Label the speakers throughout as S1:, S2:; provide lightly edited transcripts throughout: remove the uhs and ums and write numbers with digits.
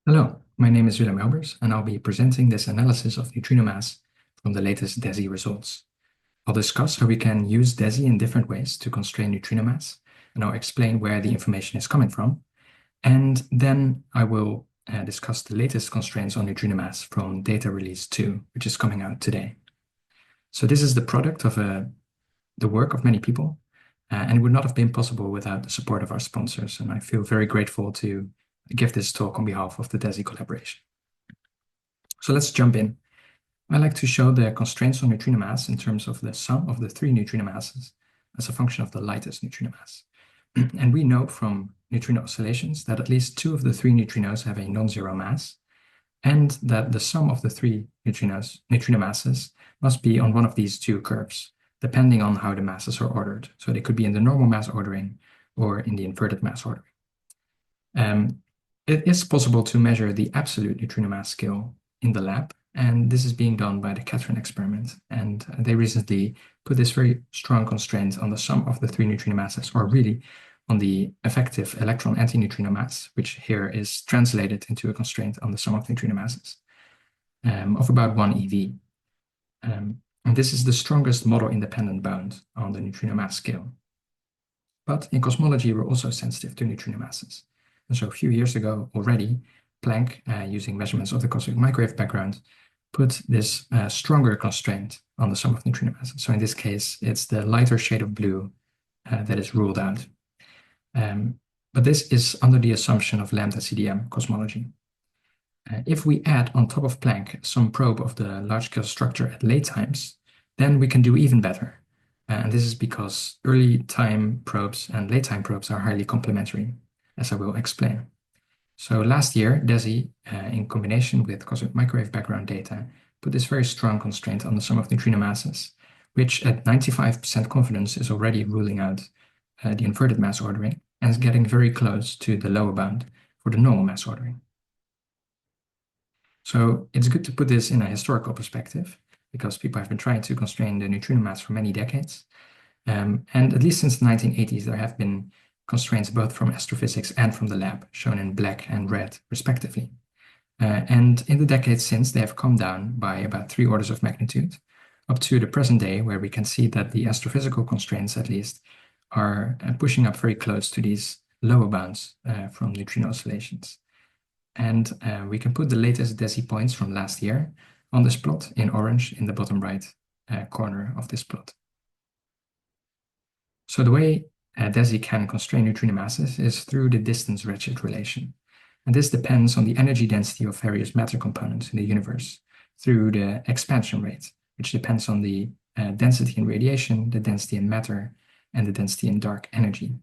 S1: Hello, my name is Willem Elbers, and I'll be presenting this analysis of neutrino mass from the latest DESI results. I'll discuss how we can use DESI in different ways to constrain neutrino mass, and I'll explain where the information is coming from. And then I will discuss the latest constraints on neutrino mass from data release 2, which is coming out today. So this is the product of the work of many people, and it would not have been possible without the support of our sponsors, and I feel very grateful to give this talk on behalf of the DESI Collaboration. So let's jump in. I like to show the constraints on neutrino mass in terms of the sum of the three neutrino masses as a function of the lightest neutrino mass. And we know from neutrino oscillations that at least two of the three neutrinos have a non-zero mass, and that the sum of the three neutrino masses must be on one of these two curves, depending on how the masses are ordered. So they could be in the normal mass ordering or in the inverted mass ordering. It is possible to measure the absolute neutrino mass scale in the lab, and this is being done by the Catherine experiment. And they recently put this very strong constraint on the sum of the three neutrino masses, or really on the effective electron antineutrino mass, which here is translated into a constraint on the sum of neutrino masses of about 1 eV. And this is the strongest model-independent bound on the neutrino mass scale. But in cosmology, we're also sensitive to neutrino masses. And so a few years ago already, Planck, using measurements of the cosmic microwave background, put this stronger constraint on the sum of neutrino masses. So in this case, it's the lighter shade of blue that is ruled out. But this is under the assumption of lambda CDM cosmology. If we add on top of Planck some probe of the large-scale structure at late times, then we can do even better. And this is because early time probes and late time probes are highly complementary, as I will explain. So last year, DESI, in combination with cosmic microwave background data, put this very strong constraint on the sum of neutrino masses, which at 95% confidence is already ruling out the inverted mass ordering and is getting very close to the lower bound for the normal mass ordering. So it's good to put this in a historical perspective, because people have been trying to constrain the neutrino mass for many decades. And at least since the 1980s, there have been constraints both from astrophysics and from the lab, shown in black and red, respectively. And in the decades since, they have come down by about 3 orders of magnitude, up to the present day, where we can see that the astrophysical constraints, at least, are pushing up very close to these lower bounds from neutrino oscillations. And we can put the latest DESI points from last year on this plot in orange in the bottom right corner of this plot. So the way DESI can constrain neutrino masses is through the distance-redshift relation. And this depends on the energy density of various matter components in the universe through the expansion rate, which depends on the density in radiation, the density in matter, and the density in dark energy.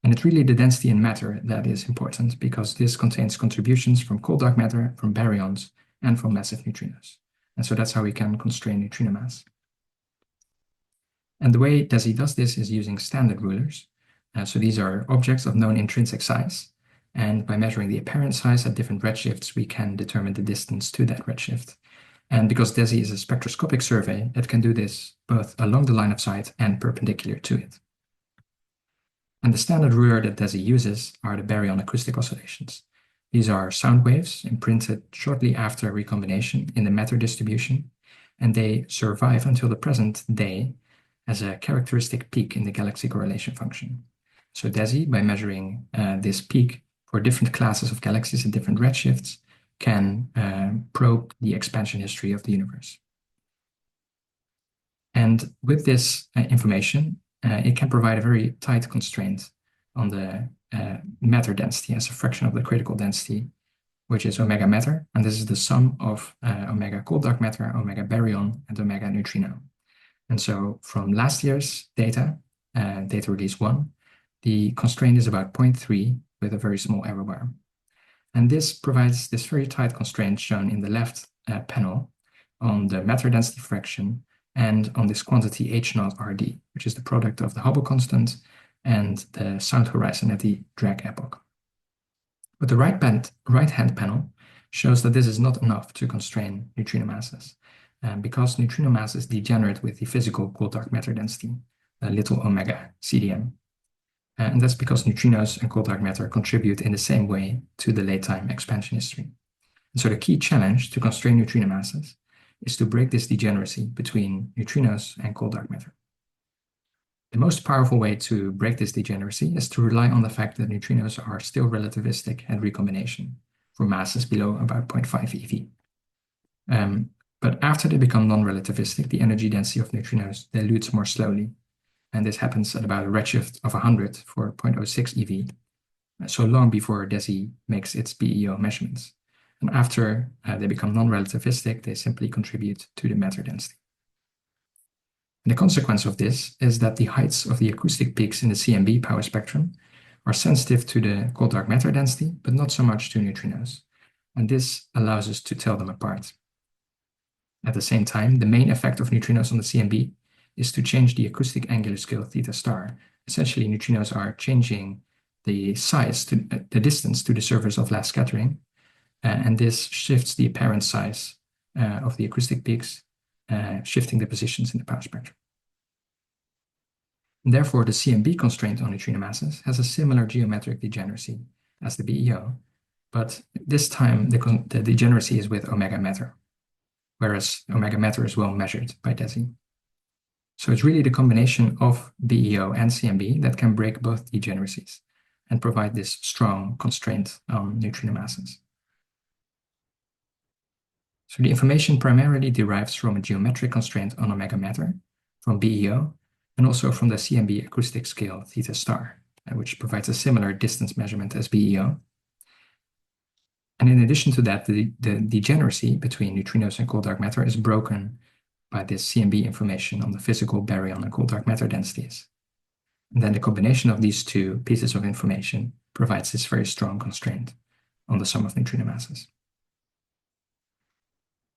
S1: And it's really the density in matter that is important, because this contains contributions from cold dark matter, from baryons, and from massive neutrinos. And so that's how we can constrain neutrino mass. And the way DESI does this is using standard rulers. So these are objects of known intrinsic size. And by measuring the apparent size at different redshifts, we can determine the distance to that redshift. And because DESI is a spectroscopic survey, it can do this both along the line of sight and perpendicular to it. And the standard ruler that DESI uses are the Baryon acoustic oscillations. These are sound waves imprinted shortly after recombination in the matter distribution, and they survive until the present day as a characteristic peak in the galaxy correlation function. So DESI, by measuring this peak for different classes of galaxies at different redshifts, can probe the expansion history of the universe. And with this information, it can provide a very tight constraint on the matter density as a fraction of the critical density, which is omega matter. And this is the sum of omega cold dark matter, omega baryon, and omega neutrino. And so from last year's data, data release 1, the constraint is about 0.3 with a very small error bar. And this provides this very tight constraint shown in the left panel on the matter density fraction and on this quantity H0 RD, which is the product of the Hubble constant and the sound horizon at the drag epoch. But the right-hand panel shows that this is not enough to constrain neutrino masses, because neutrino mass is degenerate with the physical cold dark matter density, little omega CDM. And that's because neutrinos and cold dark matter contribute in the same way to the late-time expansion history. And so the key challenge to constrain neutrino masses is to break this degeneracy between neutrinos and cold dark matter. The most powerful way to break this degeneracy is to rely on the fact that neutrinos are still relativistic at recombination for masses below about 0.5 eV. But after they become non-relativistic, the energy density of neutrinos dilutes more slowly. And this happens at about a redshift of 100 for 0.06 eV, so long before DESI makes its BEO measurements. And after they become non-relativistic, they simply contribute to the matter density. And the consequence of this is that the heights of the acoustic peaks in the CMB power spectrum are sensitive to the cold dark matter density, but not so much to neutrinos. And this allows us to tell them apart. At the same time, the main effect of neutrinos on the CMB is to change the acoustic angular scale theta star. Essentially, neutrinos are changing the size, the distance to the surface of last scattering, and this shifts the apparent size of the acoustic peaks, shifting the positions in the power spectrum. And therefore, the CMB constraint on neutrino masses has a similar geometric degeneracy as the BEO, but this time the degeneracy is with omega matter, whereas omega matter is well measured by DESI. So it's really the combination of BEO and CMB that can break both degeneracies and provide this strong constraint on neutrino masses. So the information primarily derives from a geometric constraint on omega matter, from BEO, and also from the CMB acoustic scale theta star, which provides a similar distance measurement as BEO. And in addition to that, the degeneracy between neutrinos and cold dark matter is broken by this CMB information on the physical baryon and cold dark matter densities. And then the combination of these two pieces of information provides this very strong constraint on the sum of neutrino masses.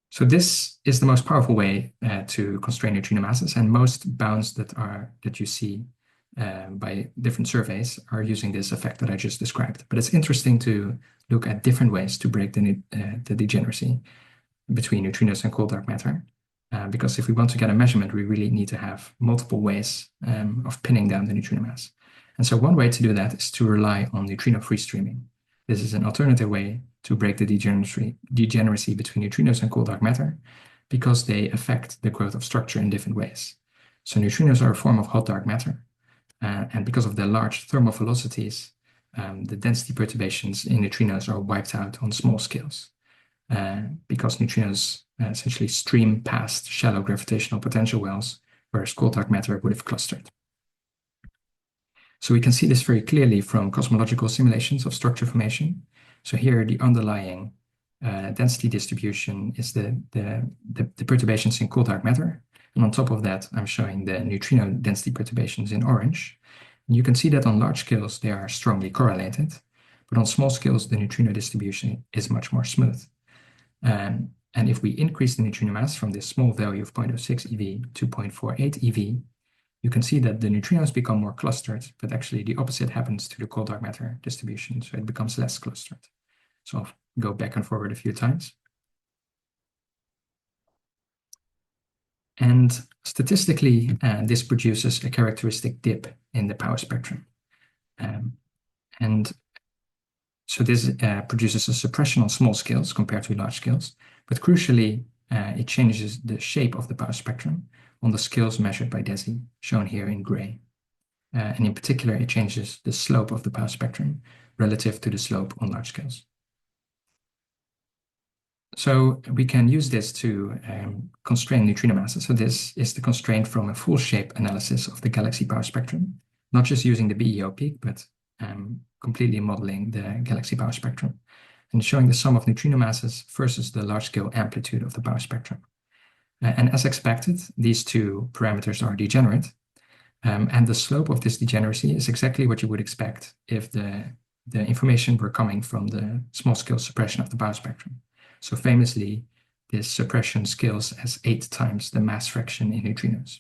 S1: So this is the most powerful way to constrain neutrino masses, and most bounds that you see by different surveys are using this effect that I just described. But it's interesting to look at different ways to break the degeneracy between neutrinos and cold dark matter. Because if we want to get a measurement, we really need to have multiple ways of pinning down the neutrino mass. And so one way to do that is to rely on neutrino free streaming. This is an alternative way to break the degeneracy between neutrinos and cold dark matter because they affect the growth of structure in different ways. So neutrinos are a form of hot dark matter. And because of their large thermal velocities, the density perturbations in neutrinos are wiped out on small scales. Because neutrinos essentially stream past shallow gravitational potential wells, whereas cold dark matter would have clustered. So we can see this very clearly from cosmological simulations of structure formation. So here the underlying density distribution is the perturbations in cold dark matter. And on top of that, I'm showing the neutrino density perturbations in orange. And you can see that on large scales, they are strongly correlated. But on small scales, the neutrino distribution is much more smooth. And if we increase the neutrino mass from this small value of 0.06 eV to 0.48 EV, you can see that the neutrinos become more clustered, but actually the opposite happens to the cold dark matter distribution, so it becomes less clustered. So I'll go back and forward a few times. And statistically, this produces a characteristic dip in the power spectrum. And so this produces a suppression on small scales compared to large scales, but crucially, it changes the shape of the power spectrum on the scales measured by DESI, shown here in gray. And in particular, it changes the slope of the power spectrum relative to the slope on large scales. So we can use this to constrain neutrino masses. So this is the constraint from a full shape analysis of the galaxy power spectrum, not just using the BEO peak, but completely modeling the galaxy power spectrum and showing the sum of neutrino masses versus the large-scale amplitude of the power spectrum. And as expected, these two parameters are degenerate, and the slope of this degeneracy is exactly what you would expect if the information were coming from the small-scale suppression of the power spectrum. So famously, this suppression scales as 8 times the mass fraction in neutrinos.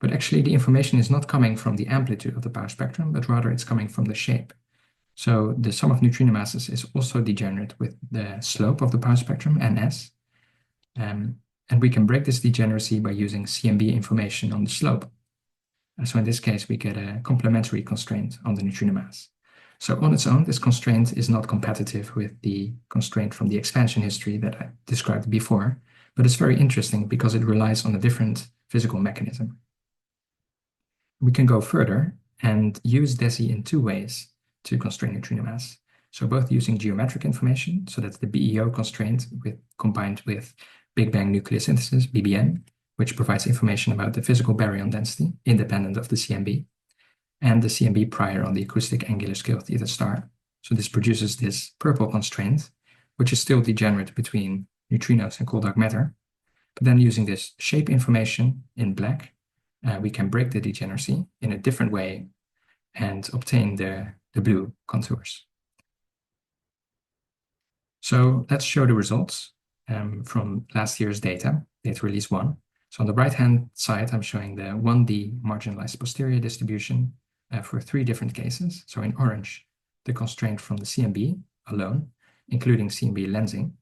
S1: But actually, the information is not coming from the amplitude of the power spectrum, but rather it's coming from the shape. So the sum of neutrino masses is also degenerate with the slope of the power spectrum, NS. And we can break this degeneracy by using CMB information on the slope. So in this case, we get a complementary constraint on the neutrino mass. So on its own, this constraint is not competitive with the constraint from the expansion history that I described before, but it's very interesting because it relies on a different physical mechanism. We can go further and use DESI in two ways to constrain neutrino mass. So both using geometric information, so that's the BEO constraint combined with Big Bang nucleosynthesis, BBN, which provides information about the physical baryon density independent of the CMB, and the CMB prior on the acoustic angular scale theta star. So this produces this purple constraint, which is still degenerate between neutrinos and cold dark matter. But then using this shape information in black, we can break the degeneracy in a different way and obtain the blue contours. So let's show the results from last year's data release 1. So on the right-hand side, I'm showing the 1D marginalized posterior distribution for 3 different cases. So in orange, the constraint from the CMB alone, including CMB lensing.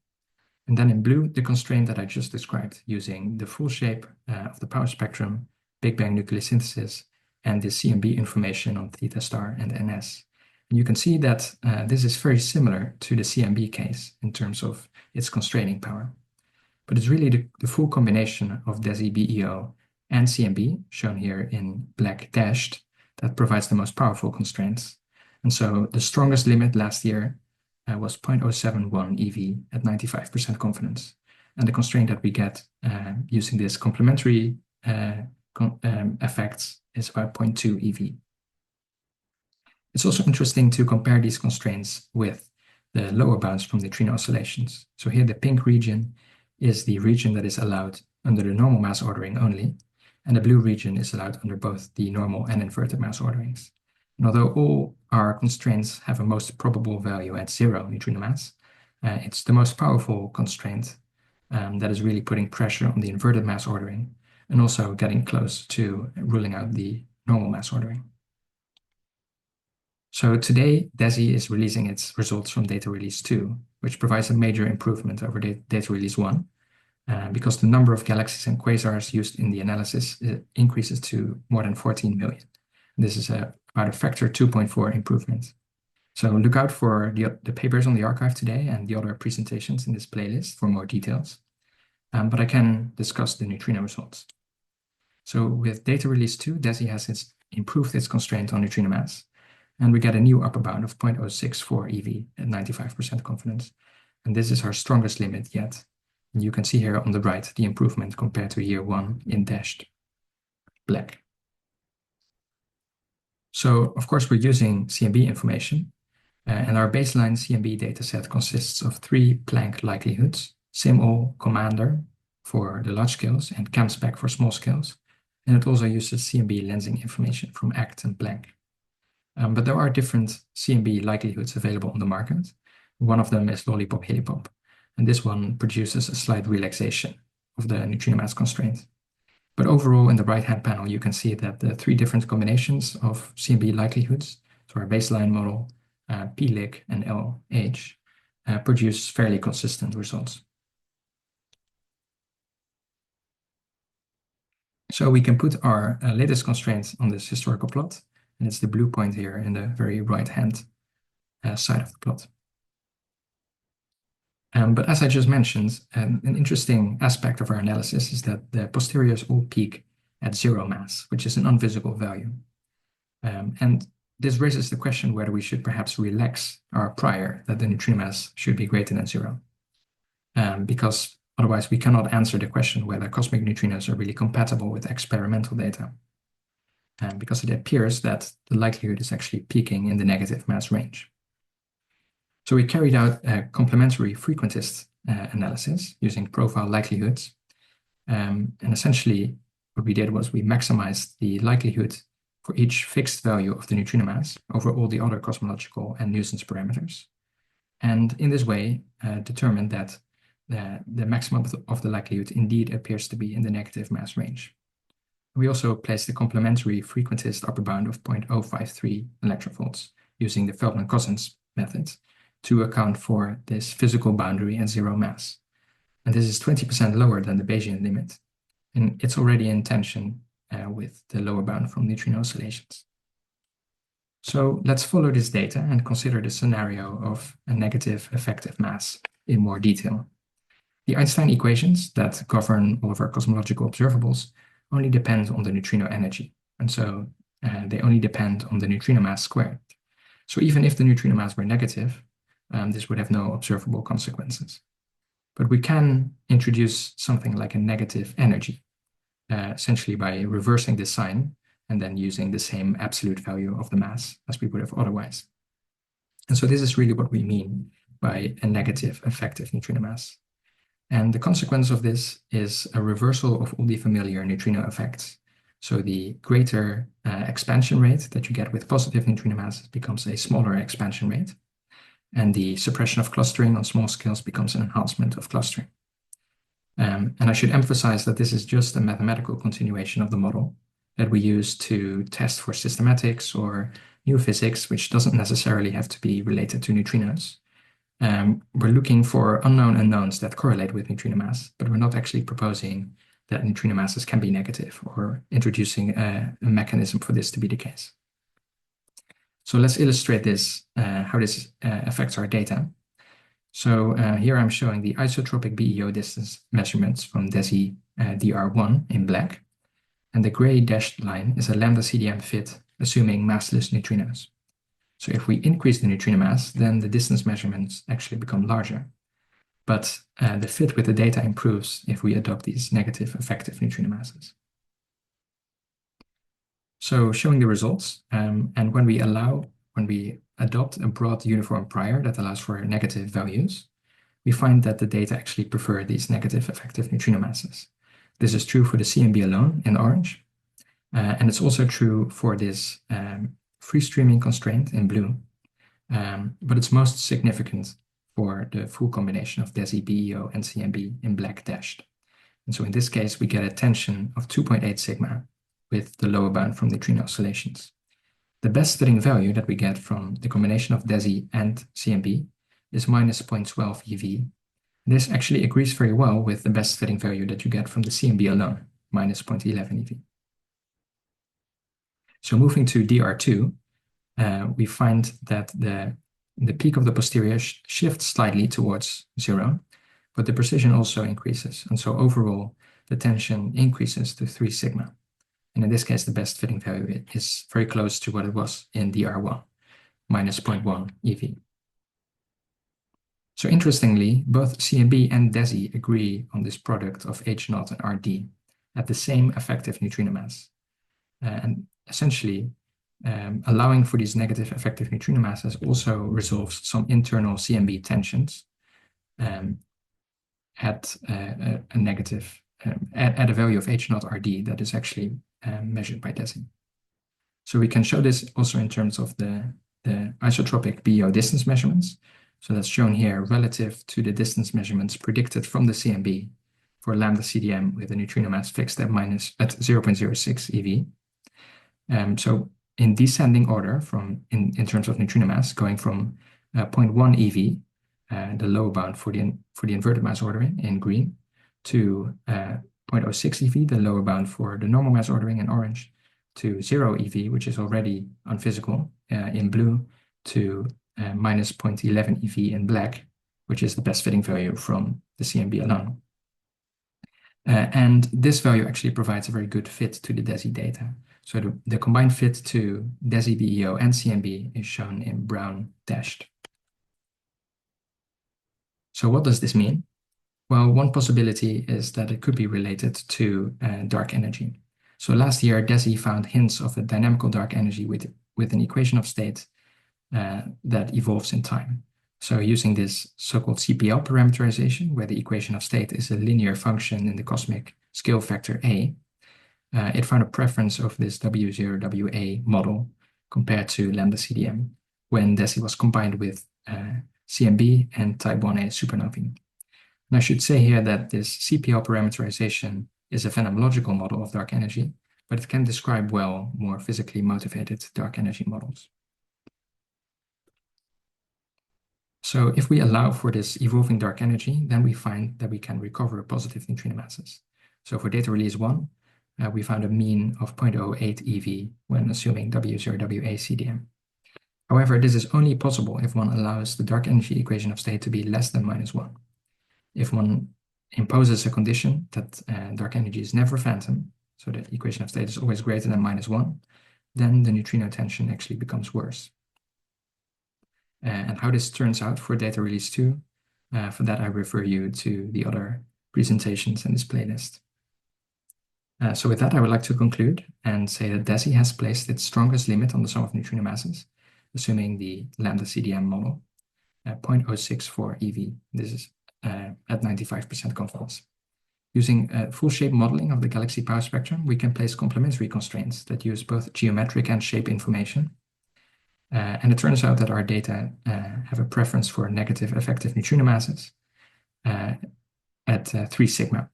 S1: And then in blue, the constraint that I just described using the full shape of the power spectrum, Big Bang nucleosynthesis, and the CMB information on theta star and NS. And you can see that this is very similar to the CMB case in terms of its constraining power. But it's really the full combination of DESI BEO and CMB, shown here in black dashed, that provides the most powerful constraints. And so the strongest limit last year was 0.071 EV at 95% confidence. And the constraint that we get using this complementary effects is about 0.2 EV. It's also interesting to compare these constraints with the lower bounds from the neutrino oscillations. So here the pink region is the region that is allowed under the normal mass ordering only, and the blue region is allowed under both the normal and inverted mass orderings. And although all our constraints have a most probable value at 0 neutrino mass, it's the most powerful constraint that is really putting pressure on the inverted mass ordering and also getting close to ruling out the normal mass ordering. So today, DESI is releasing its results from data release 2, which provides a major improvement over data release 1, because the number of galaxies and quasars used in the analysis increases to more than 14 million. This is about a factor 2.4 improvement. So look out for the papers on the archive today and the other presentations in this playlist for more details. But I can discuss the neutrino results. So with data release 2, DESI has improved its constraint on neutrino mass, and we get a new upper bound of 0.064 EV at 95% confidence. And this is our strongest limit yet. And you can see here on the right the improvement compared to year 1 in dashed black. So, of course, we're using CMB information, and our baseline CMB dataset consists of 3 Planck likelihoods, SimAll, Commander for the large scales, and ChemSpec for small scales. And it also uses CMB lensing information from ACT and Planck. But there are different CMB likelihoods available on the market. One of them is Lollipop Helipop, and this one produces a slight relaxation of the neutrino mass constraint. But overall, in the right-hand panel, you can see that the 3 different combinations of CMB likelihoods, so our baseline model, PLIC, and LH, produce fairly consistent results. So we can put our latest constraints on this historical plot, and it's the blue point here in the very right-hand side of the plot. But as I just mentioned, an interesting aspect of our analysis is that the posteriors all peak at 0 mass, which is an unvisible value. And this raises the question whether we should perhaps relax our prior that the neutrino mass should be greater than 0. Because otherwise we cannot answer the question whether cosmic neutrinos are really compatible with experimental data. Because it appears that the likelihood is actually peaking in the negative mass range. So we carried out a complementary frequentist analysis using profile likelihoods. And essentially what we did was we maximized the likelihood for each fixed value of the neutrino mass over all the other cosmological and nuisance parameters. And in this way, determined that the maximum of the likelihood indeed appears to be in the negative mass range. We also placed the complementary frequentist upper bound of 0.053 electronvolts using the Feldman-Cousins method to account for this physical boundary at 0 mass. And this is 20% lower than the Bayesian limit. And it's already in tension with the lower bound from neutrino oscillations. So let's follow this data and consider the scenario of a negative effective mass in more detail. The Einstein equations that govern all of our cosmological observables only depend on the neutrino energy, and so they only depend on the neutrino mass squared. So even if the neutrino mass were negative, this would have no observable consequences. But we can introduce something like a negative energy, essentially by reversing the sign and then using the same absolute value of the mass as we would have otherwise. And so this is really what we mean by a negative effective neutrino mass. And the consequence of this is a reversal of all the familiar neutrino effects. So the greater expansion rate that you get with positive neutrino masses becomes a smaller expansion rate. And the suppression of clustering on small scales becomes an enhancement of clustering. And I should emphasize that this is just a mathematical continuation of the model that we use to test for systematics or new physics, which doesn't necessarily have to be related to neutrinos. We're looking for unknown unknowns that correlate with neutrino mass, but we're not actually proposing that neutrino masses can be negative or introducing a mechanism for this to be the case. So let's illustrate this, how this affects our data. So here I'm showing the isotropic BEO distance measurements from DESI DR2 in black. And the gray dashed line is a lambda CDM fit, assuming massless neutrinos. So if we increase the neutrino mass, then the distance measurements actually become larger. But the fit with the data improves if we adopt these negative effective neutrino masses. So showing the results, and when we adopt a broad uniform prior that allows for negative values, we find that the data actually prefer these negative effective neutrino masses. This is true for the CMB alone in orange, and it's also true for this free streaming constraint in blue, but it's most significant for the full combination of DESI, BEO, and CMB in black dashed. And so in this case, we get a tension of 2.8 sigma with the lower bound from neutrino oscillations. The best fitting value that we get from the combination of DESI and CMB is minus 0.12 eV. This actually agrees very well with the best fitting value that you get from the CMB alone, minus 0.11 eV. So moving to DR2, we find that the peak of the posterior shifts slightly towards 0, but the precision also increases. And so overall, the tension increases to 3 sigma. And in this case, the best fitting value is very close to what it was in DR1, minus 0.1 eV. So interestingly, both CMB and DESI agree on this product of H0 and RD at the same effective neutrino mass. And essentially, allowing for these negative effective neutrino masses also resolves some internal CMB tensions at a negative, at a value of H0 RD that is actually measured by DESI. So we can show this also in terms of the isotropic BEO distance measurements. So that's shown here relative to the distance measurements predicted from the CMB for lambda CDM with a neutrino mass fixed at 0.06 eV. So in descending order in terms of neutrino mass, going from 0.1 eV, the lower bound for the inverted mass ordering in green, to 0.06 eV, the lower bound for the normal mass ordering in orange, to 0 eV, which is already unphysical, in blue, to minus 0.11 eV in black, which is the best fitting value from the CMB alone. And this value actually provides a very good fit to the DESI data. So the combined fit to DESI, BEO, and CMB is shown in brown dashed. So what does this mean? Well, one possibility is that it could be related to dark energy. So last year, DESI found hints of a dynamical dark energy with an equation of state that evolves in time. So using this so-called CPL parameterization, where the equation of state is a linear function in the cosmic scale factor A, it found a preference of this W0 WA model compared to lambda CDM when DESI was combined with CMB and type 1a supernovae. And I should say here that this CPL parameterization is a phenomenological model of dark energy, but it can describe well more physically motivated dark energy models. So if we allow for this evolving dark energy, then we find that we can recover positive neutrino masses. So for data release 1, we found a mean of 0.08 eV when assuming W0WA CDM. However, this is only possible if one allows the dark energy equation of state to be less than -1. If one imposes a condition that dark energy is never phantom, so the equation of state is always greater than -1, then the neutrino tension actually becomes worse. And how this turns out for data release 2, for that I refer you to the other presentations in this playlist. So with that, I would like to conclude and say that DESI has placed its strongest limit on the sum of neutrino masses, assuming the lambda CDM model, 0.064 eV. This is at 95% confidence. Using full shape modeling of the galaxy power spectrum, we can place complementary constraints that use both geometric and shape information. And it turns out that our data have a preference for negative effective neutrino masses at 3 sigma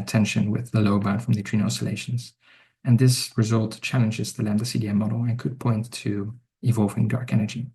S1: tension with the low bound from neutrino oscillations. And this result challenges the lambda CDM model and could point to evolving dark energy.